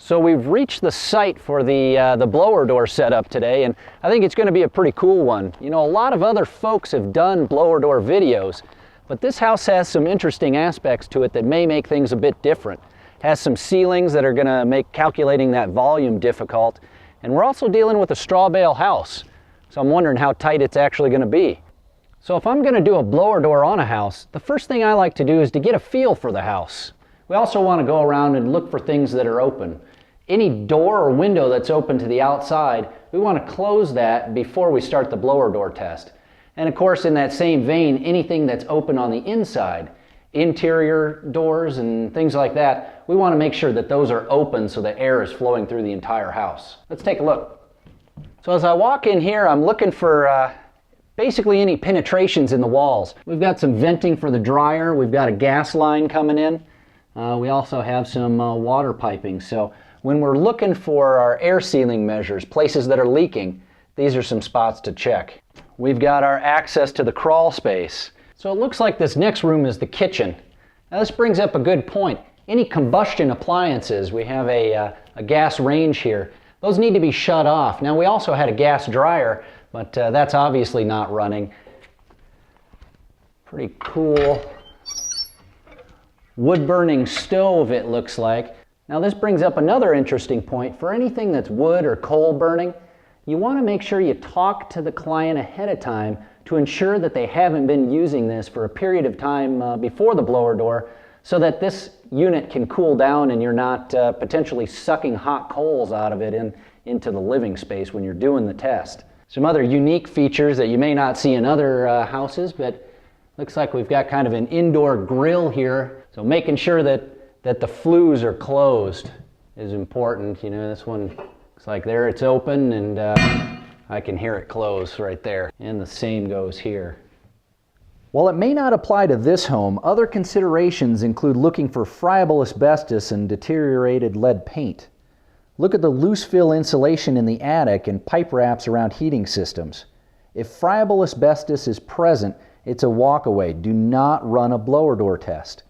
So we've reached the site for the blower door setup today, and I think it's going to be a pretty cool one. You know, a lot of other folks have done blower door videos, but this house has some interesting aspects to it that may make things a bit different. It has some ceilings that are going to make calculating that volume difficult, and we're also dealing with a straw bale house, so I'm wondering how tight it's actually going to be. So if I'm going to do a blower door on a house, the first thing I like to do is to get a feel for the house. We also want to go around and look for things that are open. Any door or window that's open to the outside, we want to close that before we start the blower door test. And of course, in that same vein, anything that's open on the inside, interior doors and things like that, we want to make sure that those are open so the air is flowing through the entire house. Let's take a look. So as I walk in here, I'm looking for basically any penetrations in the walls. We've got some venting for the dryer. We've got a gas line coming in. We also have some water piping. So when we're looking for our air sealing measures, places that are leaking, these are some spots to check. We've got our access to the crawl space. So it looks like this next room is the kitchen. Now this brings up a good point. Any combustion appliances, we have a gas range here. Those need to be shut off. Now we also had a gas dryer, but that's obviously not running. Pretty cool wood-burning stove, it looks like. Now this brings up another interesting point. For anything that's wood or coal burning, you want to make sure you talk to the client ahead of time to ensure that they haven't been using this for a period of time before the blower door, so that this unit can cool down and you're not potentially sucking hot coals out of it into the living space when you're doing the test. Some other unique features that you may not see in other houses, but looks like we've got kind of an indoor grill here. So making sure that the flues are closed is important. You know, this one looks like there it's open, and I can hear it close right there. And the same goes here. While it may not apply to this home, other considerations include looking for friable asbestos and deteriorated lead paint. Look at the loose fill insulation in the attic and pipe wraps around heating systems. If friable asbestos is present, it's a walkaway. Do not run a blower door test.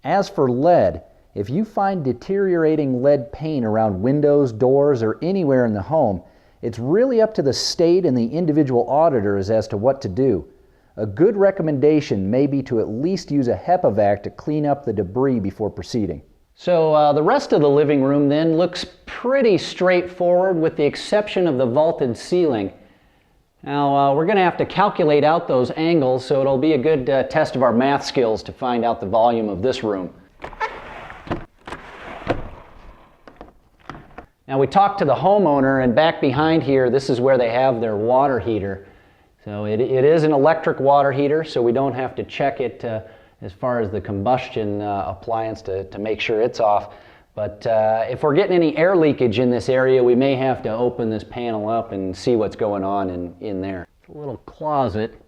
As for lead, if you find deteriorating lead paint around windows, doors, or anywhere in the home, it's really up to the state and the individual auditors as to what to do. A good recommendation may be to at least use a HEPA vac to clean up the debris before proceeding. So the rest of the living room then looks pretty straightforward with the exception of the vaulted ceiling. Now we're going to have to calculate out those angles, so it'll be a good test of our math skills to find out the volume of this room. Now we talked to the homeowner, and back behind here, this is where they have their water heater. So it is an electric water heater, so we don't have to check it as far as the combustion appliance to make sure it's off. But if we're getting any air leakage in this area, we may have to open this panel up and see what's going on in there. It's a little closet,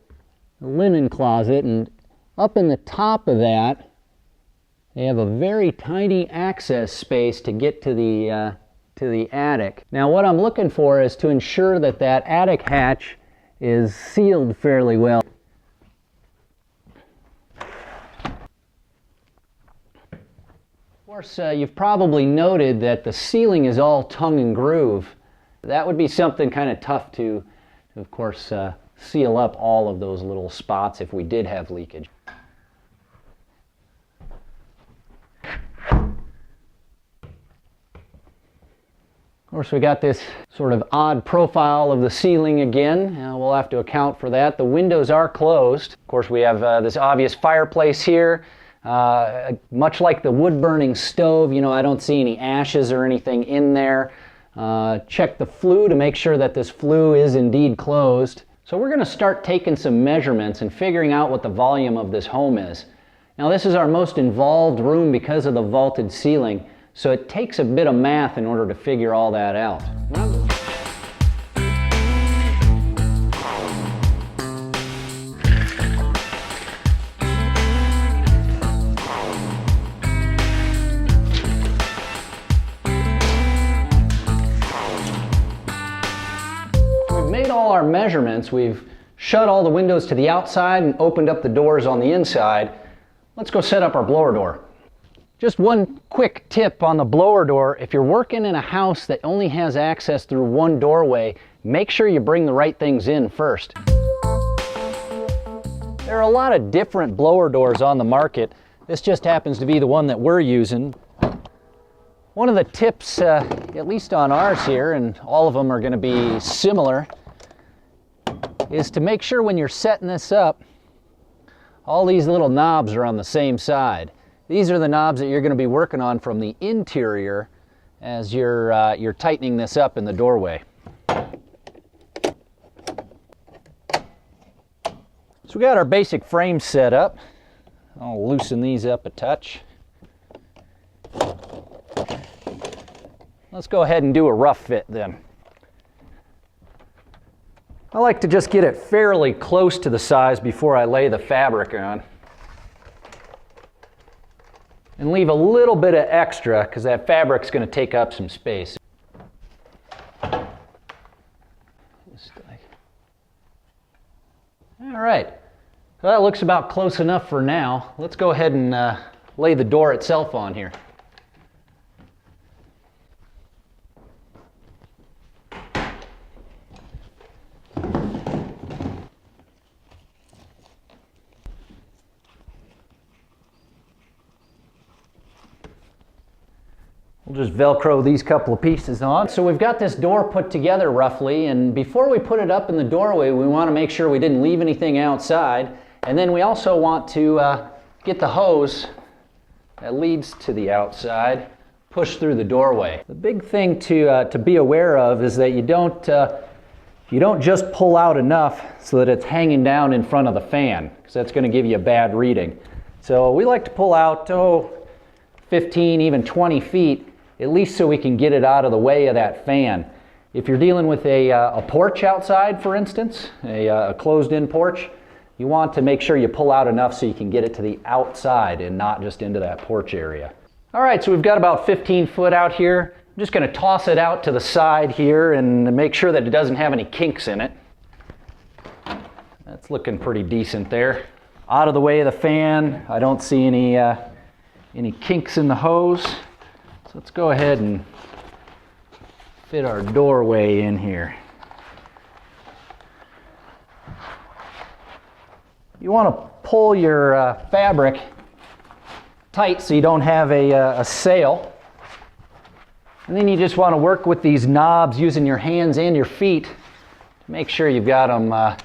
a linen closet, and up in the top of that, they have a very tiny access space to get to the attic. Now what I'm looking for is to ensure that that attic hatch is sealed fairly well. Of course, you've probably noted that the ceiling is all tongue and groove. That would be something kind of tough to of course, seal up all of those little spots if we did have leakage. Of course, we got this sort of odd profile of the ceiling again. We'll have to account for that. The windows are closed. Of course, we have this obvious fireplace here. Much like the wood-burning stove, you know, I don't see any ashes or anything in there. Check the flue to make sure that this flue is indeed closed. So we're going to start taking some measurements and figuring out what the volume of this home is. Now, this is our most involved room because of the vaulted ceiling. So it takes a bit of math in order to figure all that out. We've made all our measurements. We've shut all the windows to the outside and opened up the doors on the inside. Let's go set up our blower door. Just one quick tip on the blower door. If you're working in a house that only has access through one doorway, make sure you bring the right things in first. There are a lot of different blower doors on the market. This just happens to be the one that we're using. One of the tips, at least on ours here, and all of them are going to be similar, is to make sure when you're setting this up, all these little knobs are on the same side. These are the knobs that you're going to be working on from the interior as you're tightening this up in the doorway. So we got our basic frame set up. I'll loosen these up a touch. Let's go ahead and do a rough fit then. I like to just get it fairly close to the size before I lay the fabric on. And leave a little bit of extra because that fabric's going to take up some space. All right, so that looks about close enough for now. Let's go ahead and lay the door itself on here. We'll just Velcro these couple of pieces on. So we've got this door put together roughly, and before we put it up in the doorway, we want to make sure we didn't leave anything outside. And then we also want to get the hose that leads to the outside pushed through the doorway. The big thing to be aware of is that you don't just pull out enough so that it's hanging down in front of the fan, because that's going to give you a bad reading. So we like to pull out 15, even 20 feet, at least so we can get it out of the way of that fan. If you're dealing with a porch outside, for instance, a closed-in porch, you want to make sure you pull out enough so you can get it to the outside and not just into that porch area. All right, so we've got about 15 foot out here. I'm just going to toss it out to the side here and make sure that it doesn't have any kinks in it. That's looking pretty decent there. Out of the way of the fan. I don't see any kinks in the hose. So let's go ahead and fit our doorway in here. You want to pull your fabric tight so you don't have a sail. And then you just want to work with these knobs using your hands and your feet to make sure you've got them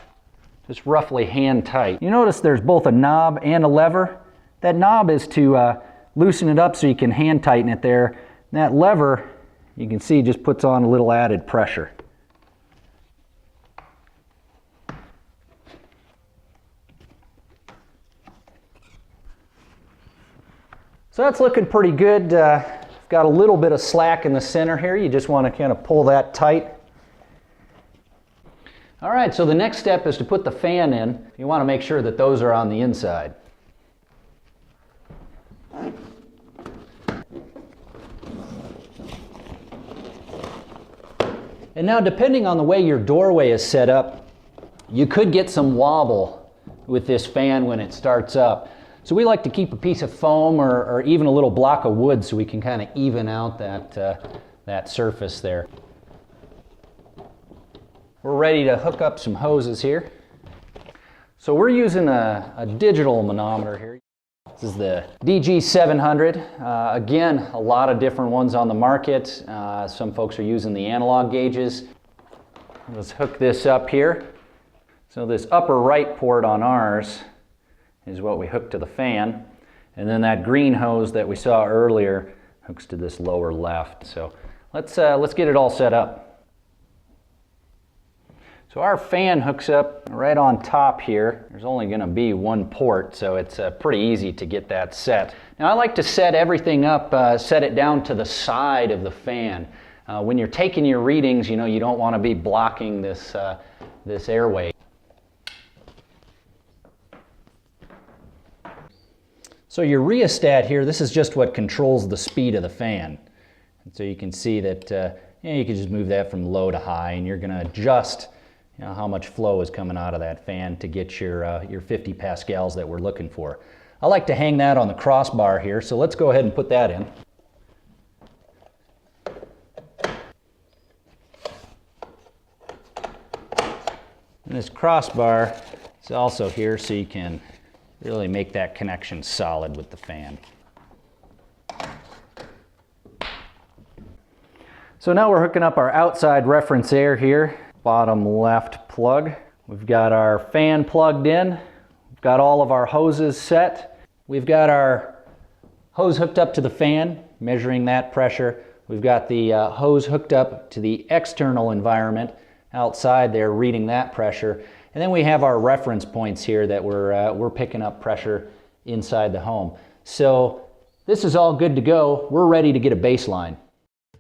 just roughly hand tight. You notice there's both a knob and a lever. That knob is to loosen it up so you can hand tighten it there. And that lever, you can see, just puts on a little added pressure. So that's looking pretty good. Got a little bit of slack in the center here. You just want to kind of pull that tight. All right, so the next step is to put the fan in. You want to make sure that those are on the inside. And now, depending on the way your doorway is set up, you could get some wobble with this fan when it starts up. So we like to keep a piece of foam or even a little block of wood so we can kind of even out that surface there. We're ready to hook up some hoses here. So we're using a digital manometer here. This is the DG700. Again, a lot of different ones on the market. Some folks are using the analog gauges. Let's hook this up here. So this upper right port on ours is what we hook to the fan. And then that green hose that we saw earlier hooks to this lower left. So let's get it all set up. So our fan hooks up right on top here. There's only going to be one port, so it's pretty easy to get that set. Now I like to set everything up, set it down to the side of the fan. When you're taking your readings, you know, you don't want to be blocking this airway. So your rheostat here, this is just what controls the speed of the fan. And so you can see that you can just move that from low to high, and you're going to adjust how much flow is coming out of that fan to get your 50 pascals that we're looking for. I like to hang that on the crossbar here, so let's go ahead and put that in. And this crossbar is also here so you can really make that connection solid with the fan. So now we're hooking up our outside reference air here, bottom left plug. We've got our fan plugged in. We've got all of our hoses set. We've got our hose hooked up to the fan, measuring that pressure. We've got the hose hooked up to the external environment outside there, reading that pressure. And then we have our reference points here that we're picking up pressure inside the home. So this is all good to go. We're ready to get a baseline.